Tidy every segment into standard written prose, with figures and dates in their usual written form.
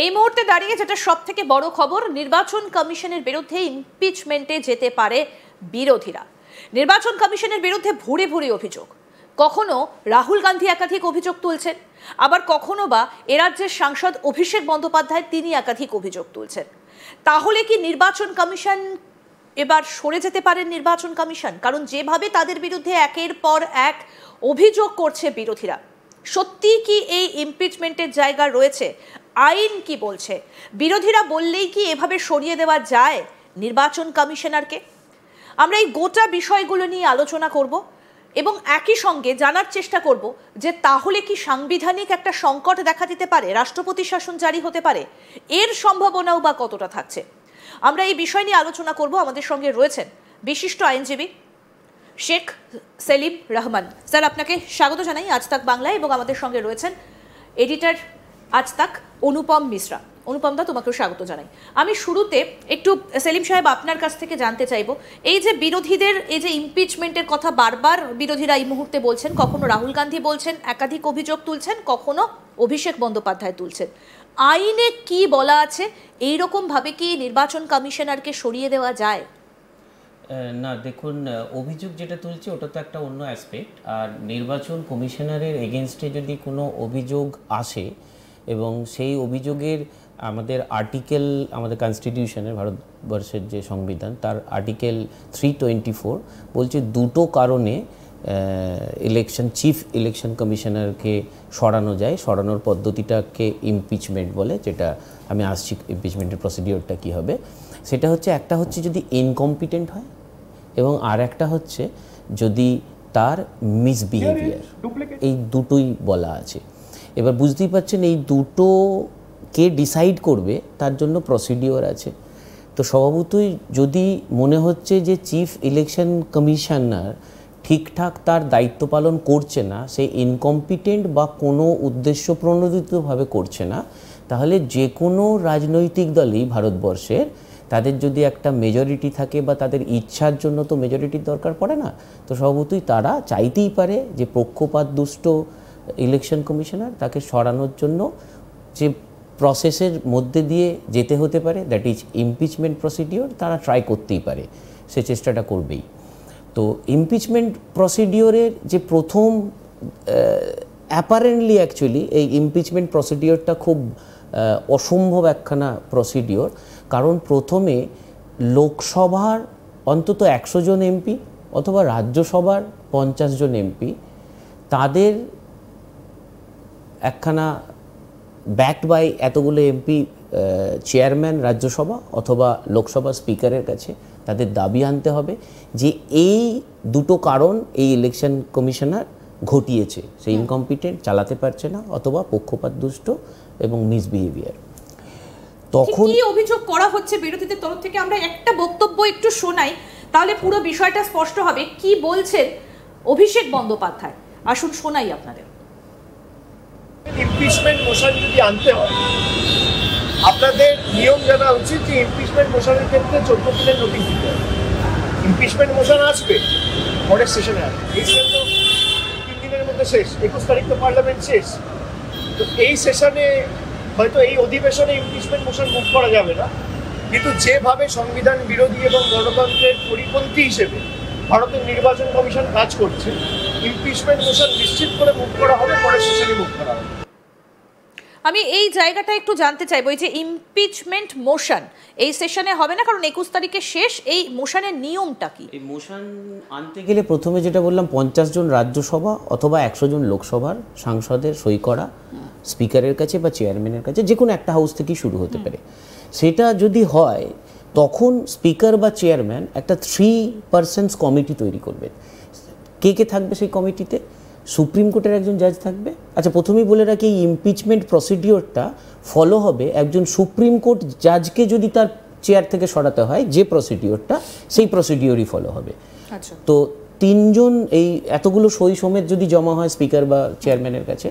এই মুহূর্তে দাঁড়িয়ে যেটা সবথেকে বড় খবর, নির্বাচন কমিশনের বিরুদ্ধে ইমপিচমেন্টে যেতে পারে বিরোধীরা। নির্বাচন কমিশনের বিরুদ্ধে ভুরি ভুরি অভিযোগ। কখনো রাহুল গান্ধী একাধিক অভিযোগ তুলছেন, আবার কখনো বা এরাজ্যের সাংসদ অভিষেক বন্দ্যোপাধ্যায় তিনি একাধিক অভিযোগ তুলছেন। তাহলে কি নির্বাচন কমিশন এবার সরে যেতে পারেন? নির্বাচন কমিশন, কারণ যেভাবে তাদের বিরুদ্ধে একের পর এক অভিযোগ করছে বিরোধীরা, সত্যি কি এই ইমপিচমেন্টের জায়গা রয়েছে? আইন কি বলছে? বিরোধীরা বললেই কি এভাবে সরিয়ে দেওয়া যায় নির্বাচন কমিশনারকে? আমরা এই গোটা বিষয়গুলো নিয়ে আলোচনা করব এবং একই সঙ্গে জানার চেষ্টা করব যে তাহলে কি সাংবিধানিক একটা সংকট দেখা দিতে পারে, রাষ্ট্রপতি শাসন জারি হতে পারে, এর সম্ভাবনাও বা কতটা থাকছে। আমরা এই বিষয় নিয়ে আলোচনা করব। আমাদের সঙ্গে রয়েছেন বিশিষ্ট আইনজীবী শেখ সেলিম রহমান। স্যার, আপনাকে স্বাগত জানাই আজ তাক বাংলায়, এবং আমাদের সঙ্গে রয়েছেন এডিটর আজ তাক অনুপম মিশ্রা। অনুপম দা, তোমাকেও স্বাগত জানাই। আমি শুরুতে একটু সেলিম সাহেব আপনার কাছ থেকে জানতে চাইব, এই যে বিরোধীদের এই যে ইমপিচমেন্টের কথা বারবার বিরোধীরা এই মুহূর্তে বলছেন, কখনো রাহুল গান্ধী বলছেন, একাধিক অভিযোগ তুলছেন, কখনো অভিষেক বন্দ্যোপাধ্যায় তুলছেন, আইনে কি বলা আছে? এইরকম ভাবে কি নির্বাচন কমিশনারকে সরিয়ে দেওয়া যায়? না, দেখুন, অভিযোগ যেটা তুলছে ওটা তো একটা অন্য অ্যাসপেক্ট। আর নির্বাচন কমিশনারের এগেনস্টে যদি কোনো অভিযোগ আসে এবং সেই অভিযোগের আমাদের আর্টিকেল, আমাদের কনস্টিটিউশনের, ভারতবর্ষের যে সংবিধান, তার আর্টিকেল 324 বলছে দুটো কারণে চিফ ইলেকশন কমিশনারকে সরানো যায়। সরানোর পদ্ধতিটাকে ইমপিচমেন্ট বলে, যেটা আমি আসছি ইমপিচমেন্টের প্রসিডিওরটা কী হবে। সেটা হচ্ছে, একটা হচ্ছে যদি ইনকম্পিটেন্ট হয়, এবং আর একটা হচ্ছে যদি তার মিসবিহেভিয়ার। এই দুটোই বলা আছে। এবার বুঝতেই পারছেন এই দুটো কে ডিসাইড করবে তার জন্য প্রসিডিওর আছে। তো স্বভাবতই যদি মনে হচ্ছে যে চিফ ইলেকশন কমিশনার ঠিকঠাক তার দায়িত্ব পালন করছে না, সে ইনকম্পিটেন্ট বা কোনো উদ্দেশ্য প্রণোদিতভাবে করছে না, তাহলে যে কোনো রাজনৈতিক দলই ভারতবর্ষের, তাদের যদি একটা মেজরিটি থাকে বা তাদের ইচ্ছার জন্য তো মেজরিটির দরকার পড়ে না, তো স্বভাবতই তারা চাইতেই পারে যে পক্ষপাত দুষ্ট ইলেকশন কমিশনার তাকে সরানোর জন্য যে প্রসেসের মধ্যে দিয়ে যেতে হতে পারে, দ্যাট ইজ ইমপিচমেন্ট প্রসিডিওর, তারা ট্রাই করতেই পারে, সে চেষ্টাটা করবেই। তো ইমপিচমেন্ট প্রসিডিওরের যে প্রথম অ্যাপারেন্টলি অ্যাকচুয়ালি এই ইমপিচমেন্ট প্রসিডিওরটা খুব অসম্ভব একখানা প্রসিডিওর। কারণ প্রথমে লোকসভার অন্তত 100 জন এমপি অথবা রাজ্যসভার 50 জন এমপি, তাদের একখানা ব্যাকড বাই এতগুলো এমপি চেয়ারম্যান রাজ্যসভা অথবা লোকসভা স্পিকারের কাছে তাদের দাবি আনতে হবে যে এই দুটো কারণ এই ইলেকশন কমিশনার ঘটিয়েছে, সে ইনকম্পিটেন্ট, চালাতে পারছে না, অথবা পক্ষপাত দুষ্ট এবং মিসবিহেভিয়ার। তখন কি অভিযোগ করা হচ্ছে বিরোধীদের তরফ থেকে? আমরা একটা বক্তব্য একটু শোনাই, তাহলে পুরো বিষয়টা স্পষ্ট হবে। কি বলছেন অভিষেক বন্দ্যোপাধ্যায়, আসুন শোনাই আপনাদের। ইমপিচমেন্ট মোশন যদি আনতে হয়, আপনাদের নিয়ম জানা উচিত যে ইমপিচমেন্ট মোশনের ক্ষেত্রে 14 দিনের নোটিশ দিতে হবে। ইমপিচমেন্ট মোশন আসবে পরের সেশনে, আসবে এই সেশন তো 3 দিনের মধ্যে শেষ, 21 তারিখ তো পার্লামেন্ট শেষ। তো এই সেশনে হয়তো এই অধিবেশনে ইমপিচমেন্ট মোশন মুভ করা যাবে না, কিন্তু যেভাবে সংবিধান বিরোধী এবং গণতন্ত্রের পরিপন্থী হিসেবে ভারতের নির্বাচন কমিশন কাজ করছে, ইমপিচমেন্ট মোশন নিশ্চিত করে মুভ করা হবে, পরের সেশনে মুভ করা হবে। আমি এই জায়গাটা একটু জানতে চাইবো, এই যে ইমপিচমেন্ট মোশন এই সেশনে হবে না, কারণ 21 তারিখে শেষ, এই মোশনের নিয়মটা কি? এই মোশন আনতে গেলে প্রথমে যেটা বললাম, 50 জন রাজ্যসভা অথবা 100 জন লোকসভার সাংসদের সই করা স্পিকারের কাছে বা চেয়ারম্যানের কাছে, যে কোনো একটা হাউস থেকেই শুরু হতে পারে। সেটা যদি হয়, তখন স্পিকার বা চেয়ারম্যান একটা 3 পারসন্স কমিটি তৈরি করবেন। কে কে থাকবে সেই কমিটিতে? সুপ্রিম কোর্টের একজন জাজ থাকবে। আচ্ছা, প্রথমেই বলে রাখি, এই ইমপিচমেন্ট প্রসিডিওরটা ফলো হবে একজন সুপ্রিম কোর্ট জাজকে যদি তার চেয়ার থেকে সরাতে হয়, যে প্রসিডিওরটা, সেই প্রসিডিওরই ফলো হবে। আচ্ছা, তো 3 জন এই এতগুলো সই সমেত যদি জমা হয় স্পিকার বা চেয়ারম্যানের কাছে,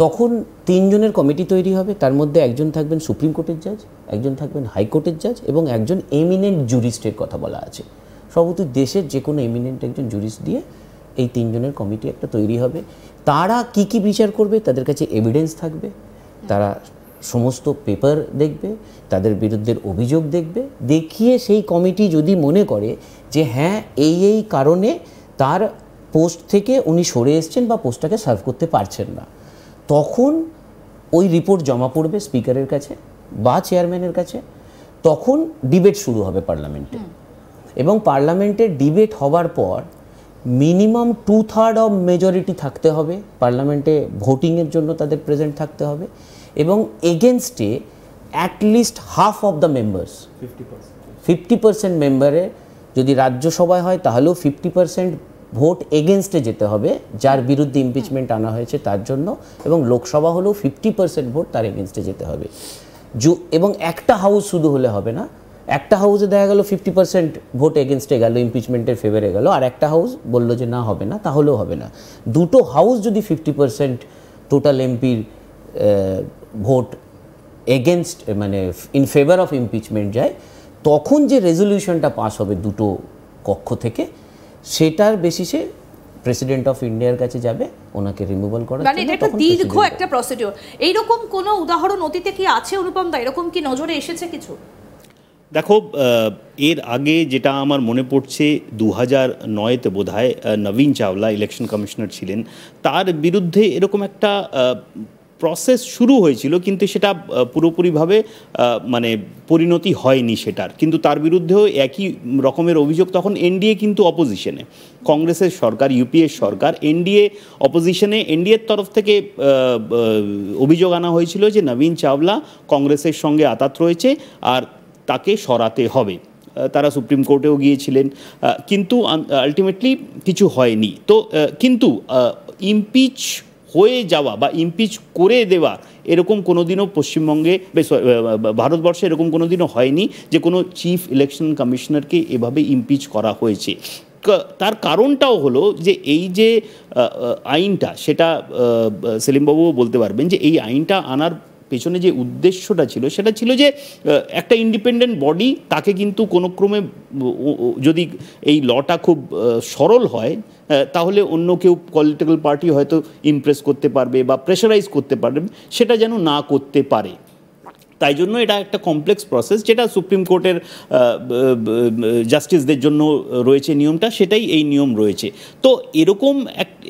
তখন 3 জনের কমিটি তৈরি হবে। তার মধ্যে একজন থাকবেন সুপ্রিম কোর্টের জাজ, একজন থাকবেন হাইকোর্টের জাজ, এবং একজন এমিনেন্ট জুরিস্টের কথা বলা আছে। সর্বতই দেশের যে কোনো এমিনেন্ট একজন জুরিস্ট দিয়ে এই 3 জনের কমিটি একটা তৈরি হবে। তারা কি কি বিচার করবে, তাদের কাছে এভিডেন্স থাকবে, তারা সমস্ত পেপার দেখবে, তাদের বিরুদ্ধে অভিযোগ দেখবে, দেখিয়ে সেই কমিটি যদি মনে করে যে হ্যাঁ এই কারণে তার পোস্ট থেকে উনি সরে এসছেন বা পোস্টটাকে সার্ভ করতে পারছেন না, তখন ওই রিপোর্ট জমা পড়বে স্পিকারের কাছে বা চেয়ারম্যানের কাছে। তখন ডিবেট শুরু হবে পার্লামেন্টে, এবং পার্লামেন্টের ডিবেট হওয়ার পর মিনিমাম 2/3 অফ মেজরিটি থাকতে হবে পার্লামেন্টে, ভোটিংয়ের জন্য তাদের প্রেজেন্ট থাকতে হবে, এবং এগেনস্টে at least half of the members, 50% মেম্বারে, যদি রাজ্যসভায় হয় তাহলেও 50% ভোট এগেনস্টে যেতে হবে যার বিরুদ্ধে ইমপিচমেন্ট আনা হয়েছে তার জন্য, এবং লোকসভা হলেও 50% ভোট তার এগেনস্টে যেতে হবে। এবং একটা হাউস শুধু হলে হবে না, একটা হাউসে দেখা গেল 50% ভোট এগেনস্টে গেল, ইমপিচমেন্টের ফেভারে গেল, আর একটা হাউস বলল যে না হবে না, তাহলেও হবে না। দুটো হাউস যদি 50% টোটাল এমপির ভোট এগেনস্ট মানে ইন ফেভার অফ ইমপিচমেন্ট যায়, তখন যে রেজলিউশনটা পাস হবে দুটো কক্ষ থেকে, সেটার বেসিসে প্রেসিডেন্ট অফ ইন্ডিয়ার কাছে যাবে ওনাকে রিমুভাল করার জন্য। মানে এটা একটা দীর্ঘ একটা প্রসিডিওর। এইরকম কোনো উদাহরণ অতীতে কি আছে অনুপম দা? এরকম কি নজরে এসেছে কিছু? দেখো, এর আগে যেটা আমার মনে পড়ছে 2009-তে বোধহয় নবীন চাওলা ইলেকশন কমিশনার ছিলেন, তার বিরুদ্ধে এরকম একটা প্রসেস শুরু হয়েছিল, কিন্তু সেটা পুরোপুরিভাবে মানে পরিণতি হয়নি সেটার। কিন্তু তার বিরুদ্ধেও একই রকমের অভিযোগ, তখন এনডিএ কিন্তু অপোজিশনে, কংগ্রেসের সরকার, ইউপিএর সরকার, এনডিএ অপোজিশনে। এনডিএর তরফ থেকে অভিযোগ আনা হয়েছিল যে নবীন চাওলা কংগ্রেসের সঙ্গে আঁতাত রয়েছে আর তাকে সরাতে হবে। তারা সুপ্রিম কোর্টেও গিয়েছিলেন, কিন্তু আলটিমেটলি কিছু হয়নি। তো কিন্তু ইমপিচ হয়ে যাওয়া বা ইমপিচ করে দেওয়া এরকম কোনোদিনও পশ্চিমবঙ্গে, ভারতবর্ষে এরকম কোনোদিনও হয়নি যে কোনো চিফ ইলেকশন কমিশনারকে এভাবে ইমপিচ করা হয়েছে। তার কারণটাও হলো যে এই যে আইনটা, সেটা সেলিমবাবুও বলতে পারবেন, যে এই আইনটা আনার পেছনে যে উদ্দেশ্যটা ছিল সেটা ছিল যে একটা ইন্ডিপেন্ডেন্ট বডি, তাকে কিন্তু কোনো ক্রমে যদি এই লটা খুব সরল হয় তাহলে অন্য কেউ পলিটিক্যাল পার্টি হয়তো ইমপ্রেস করতে পারবে বা প্রেশারাইজ করতে পারবে, সেটা যেন না করতে পারে। তাই জন্য এটা একটা কমপ্লেক্স প্রসেস, যেটা সুপ্রিম কোর্টের জাস্টিসদের জন্য রয়েছে নিয়মটা, সেটাই এই নিয়ম রয়েছে। তো এরকম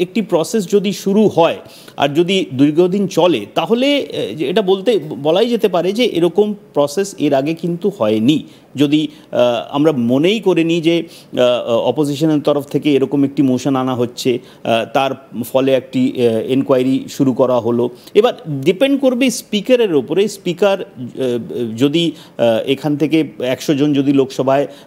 একটি প্রসেস যদি শুরু হয় আর যদি দীর্ঘদিন চলে, তাহলে এটা বলাই যেতে পারে যে এরকম প্রসেস এর আগে কিন্তু হয়নি। যদি আমরা মনেই করে নিই যে অপোজিশনের তরফ থেকে এরকম একটি মোশন আনা হচ্ছে, তার ফলে একটি এনকোয়ারি শুরু করা হলো। এবার ডিপেন্ড করবে স্পিকারের ওপরে। স্পিকার যদি এখান থেকে 100 জন যদি লোকসভায়